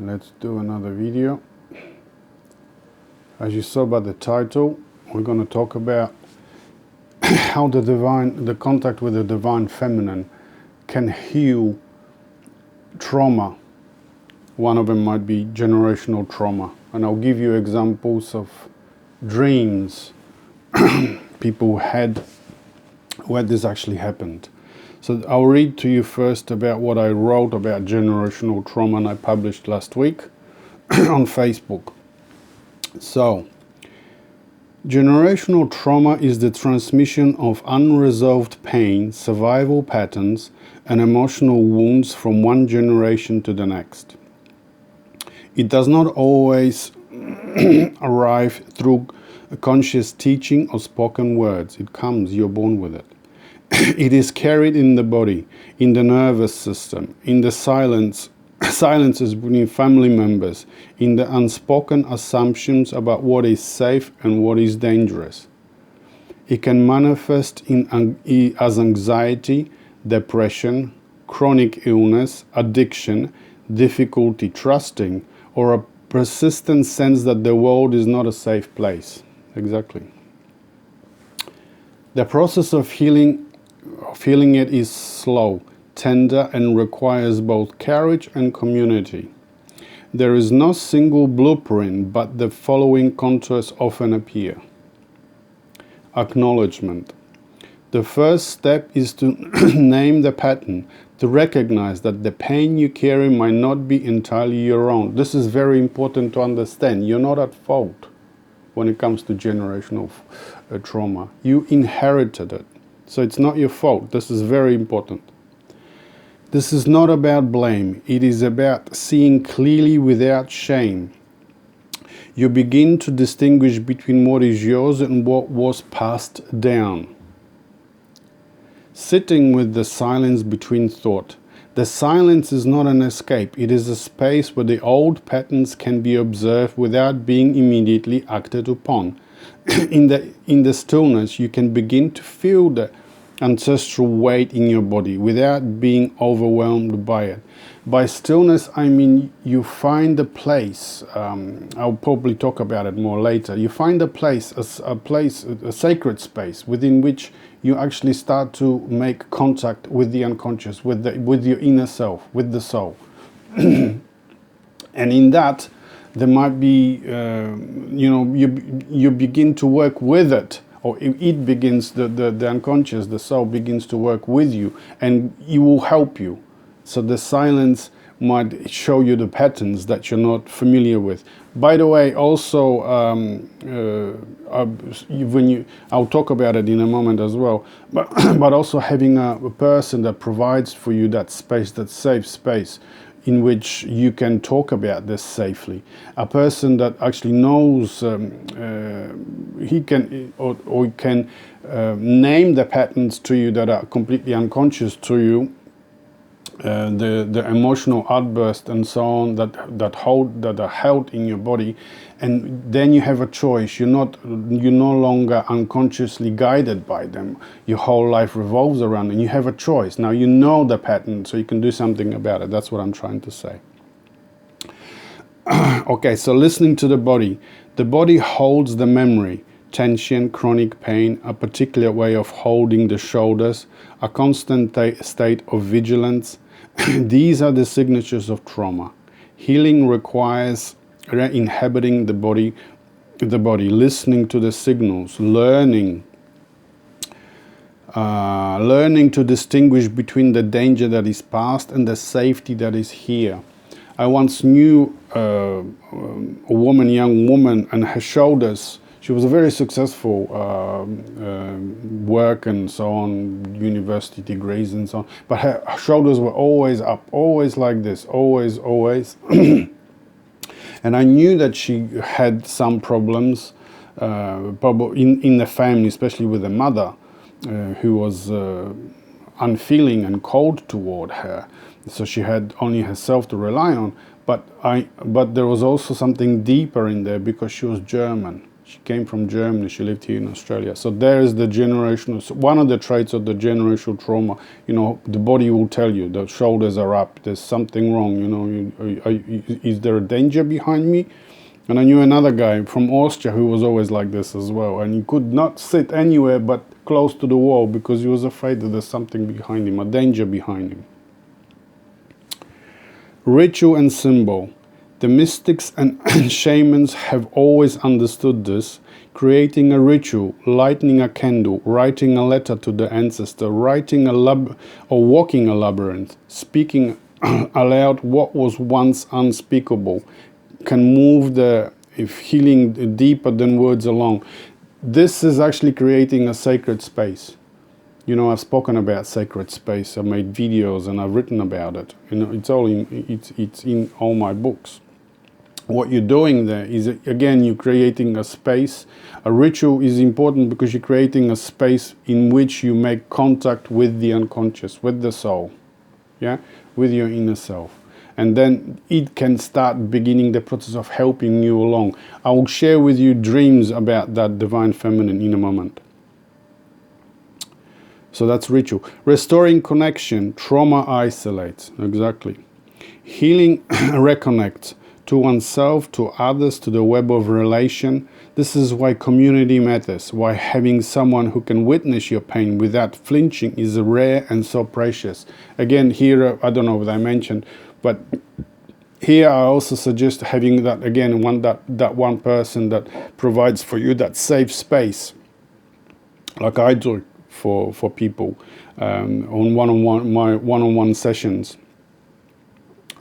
let's do another video. As you saw by the title, we're going to talk about how the contact with the divine feminine can heal trauma. One of them might be generational trauma, and I'll give you examples of dreams people had where this actually happened. So I'll read to you first about what I wrote about generational trauma, and I published last week on Facebook. So, generational trauma is the transmission of unresolved pain, survival patterns, and emotional wounds from one generation to the next. It does not always arrive through conscious teaching or spoken words. It comes, you're born with it. It is carried in the body, in the nervous system, in the silences between family members, in the unspoken assumptions about what is safe and what is dangerous. It can manifest as anxiety, depression, chronic illness, addiction, difficulty trusting, or a persistent sense that the world is not a safe place. Exactly. The process of healing it is slow, tender, and requires both courage and community. There is no single blueprint, but the following contours often appear. Acknowledgement. The first step is to name the pattern, to recognize that the pain you carry might not be entirely your own. This is very important to understand. You're not at fault when it comes to generational trauma. You inherited it. So it's not your fault. This is very important. This is not about blame. It is about seeing clearly without shame. You begin to distinguish between what is yours and what was passed down. Sitting with the silence between thought. The silence is not an escape. It is a space where the old patterns can be observed without being immediately acted upon. In the stillness, you can begin to feel the ancestral weight in your body without being overwhelmed by it. By stillness, I mean you find a place. I'll probably talk about it more later. You find a place, a sacred space within which you actually start to make contact with the unconscious, with your inner self, with the soul. And in that, there might be, you begin to work with it. Or it begins, the unconscious, the soul begins to work with you, and it will help you. So the silence might show you the patterns that you're not familiar with. By the way, also, I'll talk about it in a moment as well, but also having a person that provides for you that space, that safe space, in which you can talk about this safely. A person that actually knows, he can name the patterns to you that are completely unconscious to you, the emotional outburst and so on that are held in your body, and then you have a choice. You're no longer unconsciously guided by them. Your whole life revolves around, and you have a choice. Now you know the pattern, so you can do something about it. That's what I'm trying to say. Okay, so listening to the body. The body holds the memory, tension, chronic pain, a particular way of holding the shoulders, a constant state of vigilance. These are the signatures of trauma. Healing requires re-inhabiting the body, listening to the signals, learning to distinguish between the danger that is past and the safety that is here. I once knew a young woman, and her shoulders, she was a very successful work and so on, university degrees and so on, but her shoulders were always up, always like this, always. And I knew that she had some problems, probably in the family, especially with the mother, who was unfeeling and cold toward her. So she had only herself to rely on. But there was also something deeper in there, because she was German. She came from Germany. She lived here in Australia. So there is the generational, one of the traits of the generational trauma. You know, the body will tell you the shoulders are up. There's something wrong. You know, is there a danger behind me? And I knew another guy from Austria who was always like this as well. And he could not sit anywhere but close to the wall because he was afraid that there's something behind him, a danger behind him. Ritual and symbol. The mystics and shamans have always understood this. Creating a ritual, lighting a candle, writing a letter to the ancestor, writing or walking a labyrinth, speaking aloud what was once unspeakable, can move the healing deeper than words alone. This is actually creating a sacred space. You know, I've spoken about sacred space. I've made videos and I've written about it. You know, it's in all my books. What you're doing there is, again, you're creating a space. A ritual is important because you're creating a space in which you make contact with the unconscious, with the soul, yeah, with your inner self. And then it can start beginning the process of helping you along. I will share with you dreams about that divine feminine in a moment. So that's ritual. Restoring connection. Trauma isolates. Exactly. Healing reconnects to oneself, to others, to the web of relation. This is why community matters, why having someone who can witness your pain without flinching is rare and so precious. Again, here, I don't know what I mentioned, but here I also suggest having that, again, that one person that provides for you that safe space, like I do for people on my one-on-one sessions.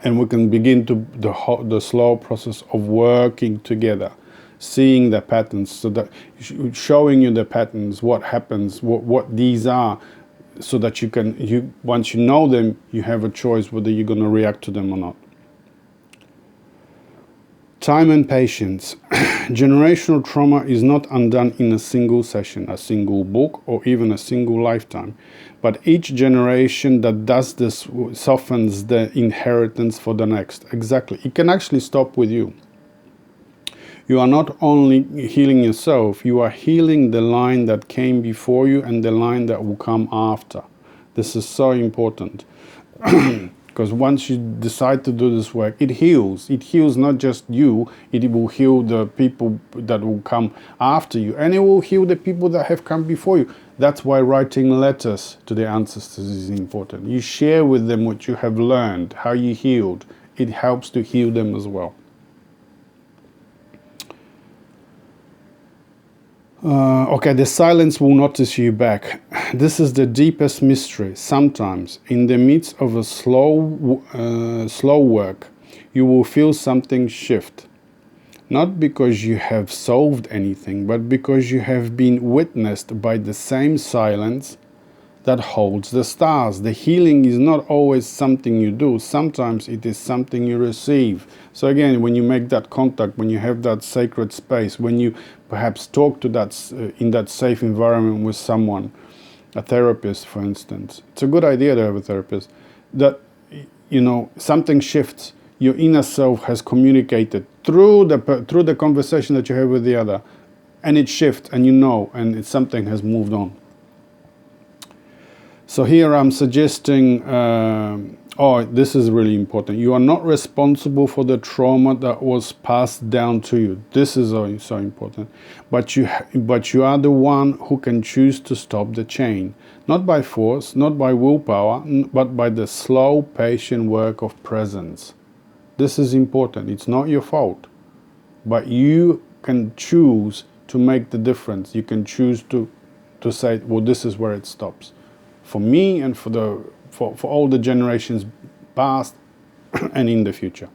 And we can begin to the slow process of working together, seeing the patterns, so that showing you the patterns, what happens, what these are, so that once you know them, you have a choice whether you're going to react to them or not. Time and patience. Generational trauma is not undone in a single session, a single book, or even a single lifetime. But each generation that does this softens the inheritance for the next. Exactly. It can actually stop with you. You are not only healing yourself, you are healing the line that came before you and the line that will come after. This is so important. Because once you decide to do this work, it heals. It heals not just you, it will heal the people that will come after you. And it will heal the people that have come before you. That's why writing letters to the ancestors is important. You share with them what you have learned, how you healed. It helps to heal them as well. Okay, the silence will notice you back. This is the deepest mystery. Sometimes, in the midst of a slow work, you will feel something shift. Not because you have solved anything, but because you have been witnessed by the same silence that holds the stars. The healing is not always something you do. Sometimes it is something you receive. So again, when you make that contact, when you have that sacred space, when you perhaps talk to that in that safe environment with someone, a therapist, for instance, it's a good idea to have a therapist, that, you know, something shifts. Your inner self has communicated through the conversation that you have with the other, and it shifts, and you know, and something has moved on. So here I'm suggesting, this is really important. You are not responsible for the trauma that was passed down to you. This is so important. But you are the one who can choose to stop the chain. Not by force, not by willpower, but by the slow, patient work of presence. This is important. It's not your fault. But you can choose to make the difference. You can choose to say, well, this is where it stops. For me and for all the generations past and in the future.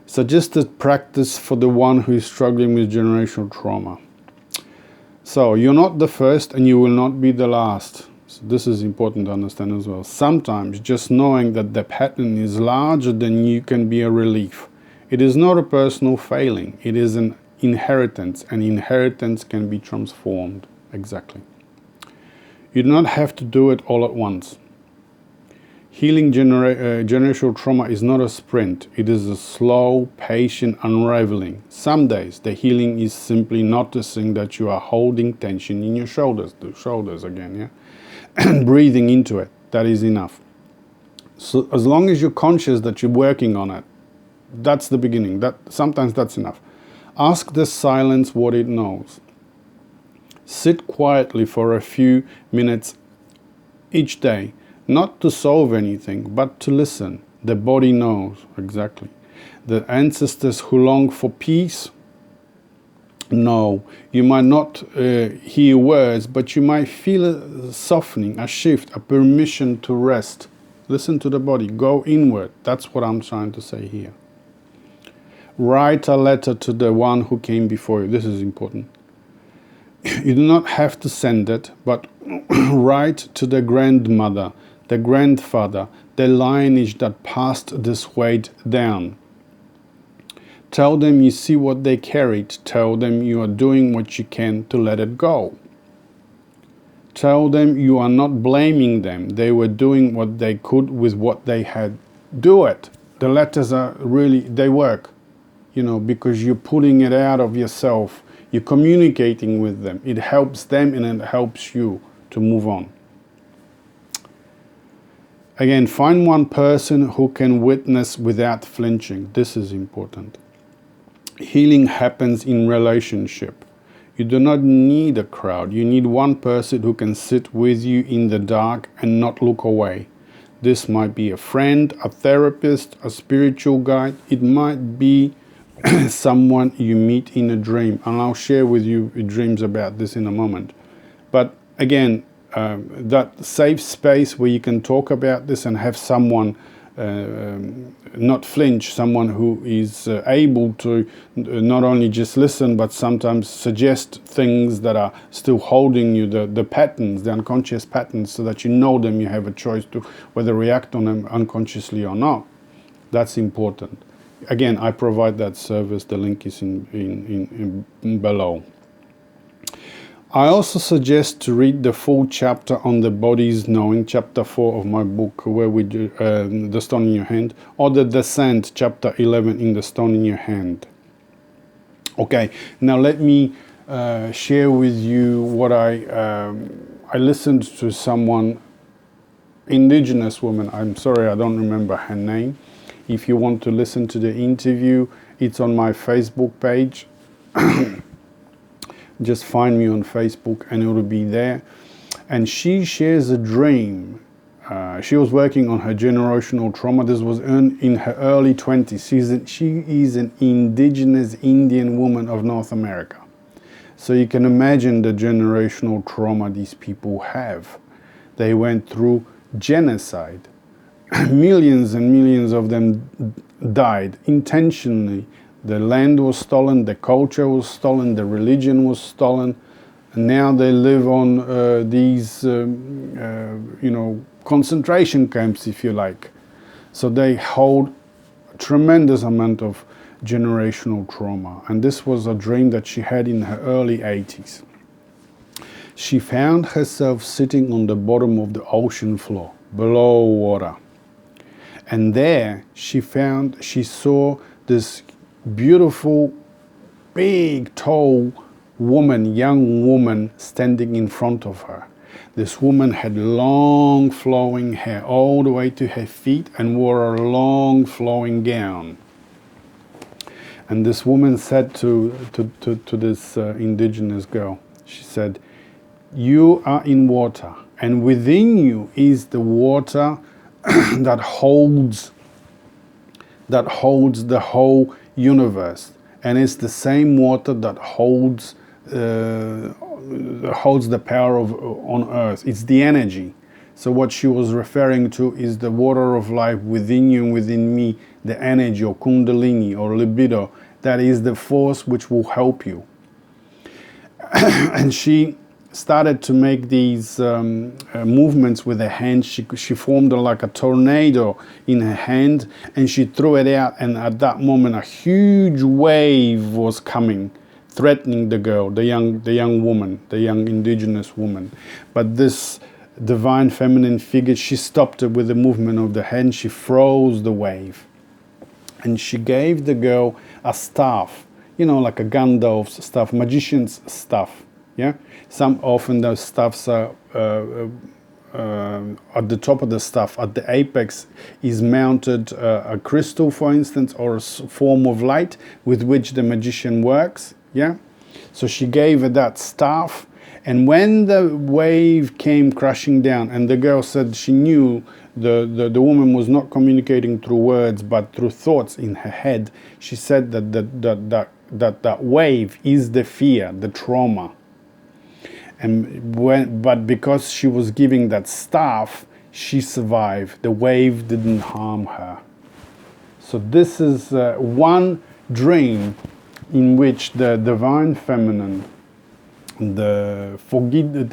Suggested practice for the one who is struggling with generational trauma. So you're not the first and you will not be the last. So this is important to understand as well. Sometimes just knowing that the pattern is larger than you can be a relief. It is not a personal failing. It is an inheritance, and inheritance can be transformed. Exactly. You do not have to do it all at once. Healing generational trauma is not a sprint. It is a slow, patient unraveling. Some days the healing is simply noticing that you are holding tension in your shoulders, the shoulders again, yeah? And breathing into it. That is enough. So as long as you're conscious that you're working on it, that's the beginning. Sometimes that's enough. Ask the silence what it knows. Sit quietly for a few minutes each day, not to solve anything, but to listen. The body knows exactly. The ancestors who long for peace know. You might not hear words, but you might feel a softening, a shift, a permission to rest. Listen to the body. Go inward. That's what I'm trying to say here. Write a letter to the one who came before you. This is important. You do not have to send it, but write to the grandmother, the grandfather, the lineage that passed this weight down. Tell them you see what they carried. Tell them you are doing what you can to let it go. Tell them you are not blaming them. They were doing what they could with what they had. Do it. The letters are really, they work, because you're putting it out of yourself. You're communicating with them. It helps them and it helps you to move on. Again, find one person who can witness without flinching. This is important. Healing happens in relationship. You do not need a crowd. You need one person who can sit with you in the dark and not look away. This might be a friend, a therapist, a spiritual guide. It might be someone you meet in a dream. And I'll share with you dreams about this in a moment. But again, that safe space where you can talk about this and have someone not flinch, someone who is able to not only just listen, but sometimes suggest things that are still holding you, the patterns, the unconscious patterns, so that you know them, you have a choice to whether react on them unconsciously or not. That's important. Again, I provide that service. The link is in below. I also suggest to read the full chapter on the body's knowing, chapter 4 of my book, where we do the stone in your hand, or the descent, chapter 11 in the stone in your hand. Okay, now let me share with you what I listened to someone, indigenous woman. I'm sorry, I don't remember her name. If you want to listen to the interview, it's on my Facebook page. Just find me on Facebook and it will be there. And she shares a dream. She was working on her generational trauma. This was in her early 20s. She is an indigenous Indian woman of North America. So you can imagine the generational trauma these people have. They went through genocide. Millions and millions of them died intentionally. The land was stolen, the culture was stolen, the religion was stolen, and now they live on these, concentration camps, if you like. So they hold a tremendous amount of generational trauma. And this was a dream that she had in her early 80s. She found herself sitting on the bottom of the ocean floor, below water. And there she saw this beautiful, big, tall woman, young woman standing in front of her. This woman had long flowing hair all the way to her feet and wore a long flowing gown. And this woman said to this indigenous girl, she said, "You are in water, and within you is the water that holds the whole universe, and it's the same water that holds the power on earth. It's the energy." So what she was referring to is the water of life within you and within me, the energy or kundalini or libido. That is the force which will help you. And she started to make these movements with her hand. She formed like a tornado in her hand, and she threw it out, and at that moment a huge wave was coming, threatening the girl, the young woman, the young indigenous woman. But this divine feminine figure, she stopped it with a movement of the hand. She froze the wave. And she gave the girl a staff, you know, like a Gandalf's staff, magician's staff. Yeah, some often those staffs are at the top of the staff, at the apex, is mounted a crystal, for instance, or a form of light with which the magician works. Yeah, so she gave her that staff, and when the wave came crashing down, and the girl said she knew the woman was not communicating through words but through thoughts in her head. She said that wave is the fear, the trauma. But because she was giving that staff, she survived. The wave didn't harm her. So this is one dream in which the divine feminine, the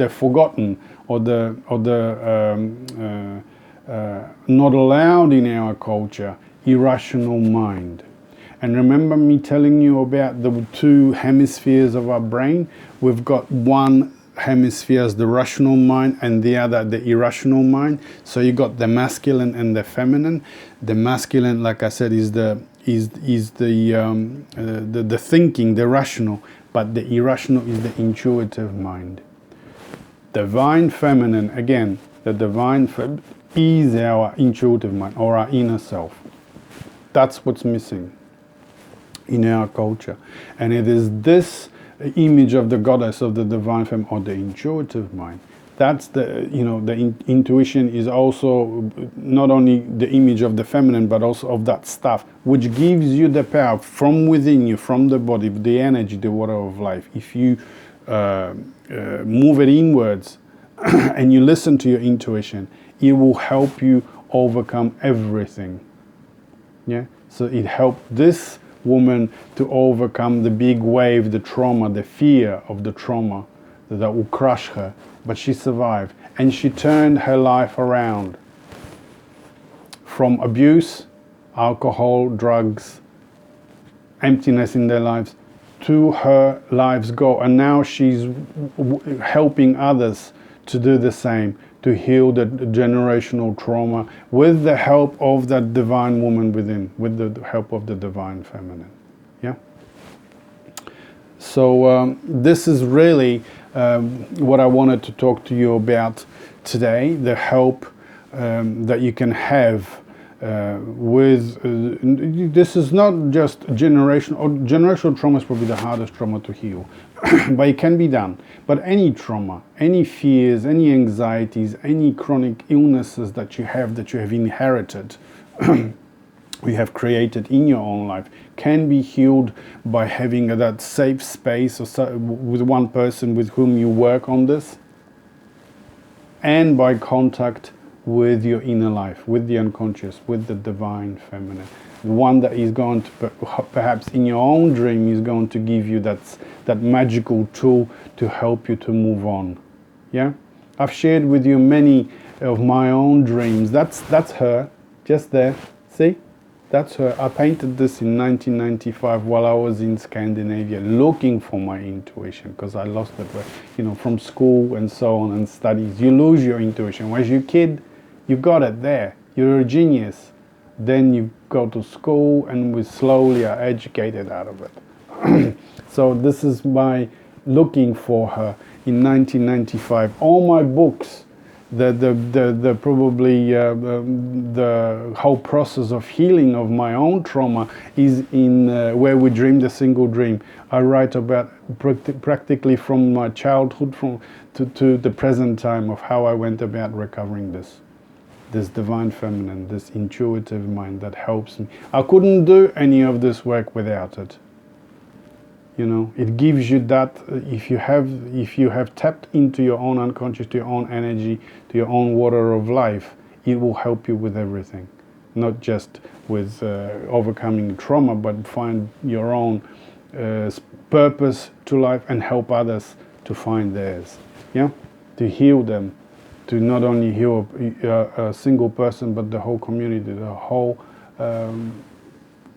forgotten, or the not allowed in our culture, irrational mind. And remember me telling you about the two hemispheres of our brain? We've got one hemisphere as the rational mind and the other the irrational mind. So you got the masculine and the feminine. The masculine, like I said, is the thinking, the rational, but the irrational is the intuitive mind. Divine feminine, again, the divine feminine is our intuitive mind, or our inner self. That's what's missing in our culture. And it is this image of the goddess, of the divine feminine, or the intuitive mind. That's the, you know, the intuition is also not only the image of the feminine, but also of that stuff, which gives you the power from within you, from the body, the energy, the water of life. If you move it inwards and you listen to your intuition, it will help you overcome everything. Yeah, so it helped this woman to overcome the big wave, the trauma, the fear of the trauma that will crush her. But she survived, and she turned her life around from abuse, alcohol, drugs, emptiness in their lives, to her life's goal. And now she's helping others to do the same, to heal the generational trauma with the help of that divine woman within, with the help of the divine feminine. Yeah. So this is really what I wanted to talk to you about today, the help that you can have with, this is not just generational trauma is probably the hardest trauma to heal, but it can be done. But any trauma, any fears, any anxieties, any chronic illnesses that you have inherited, you have created in your own life, can be healed by having that safe space or with one person with whom you work on this, and by contact with your inner life, with the unconscious, with the divine feminine. The one that is going to, perhaps in your own dream, is going to give you that magical tool to help you to move on. Yeah? I've shared with you many of my own dreams. That's her, just there. See? That's her. I painted this in 1995 while I was in Scandinavia looking for my intuition, because I lost it, you know, from school and so on and studies. You lose your intuition. When you're a kid, you got it there. You're a genius. Then you go to school and we slowly are educated out of it. So this is my looking for her in 1995. All my books, the whole process of healing of my own trauma is in Where We Dream the Single Dream. I write about practically from my childhood to the present time of how I went about recovering this divine feminine, this intuitive mind that helps me. I couldn't do any of this work without it. You know, it gives you that, if you have tapped into your own unconscious, to your own energy, to your own water of life, it will help you with everything. Not just with overcoming trauma, but find your own purpose to life and help others to find theirs. Yeah, to heal them, to not only heal a single person, but the whole community, the whole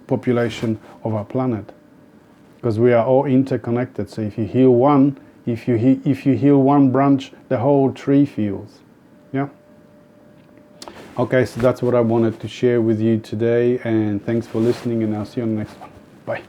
population of our planet. Because we are all interconnected. So if you heal one, if you heal one branch, the whole tree heals. Okay, so that's what I wanted to share with you today, and thanks for listening, and I'll see you on the next one. Bye.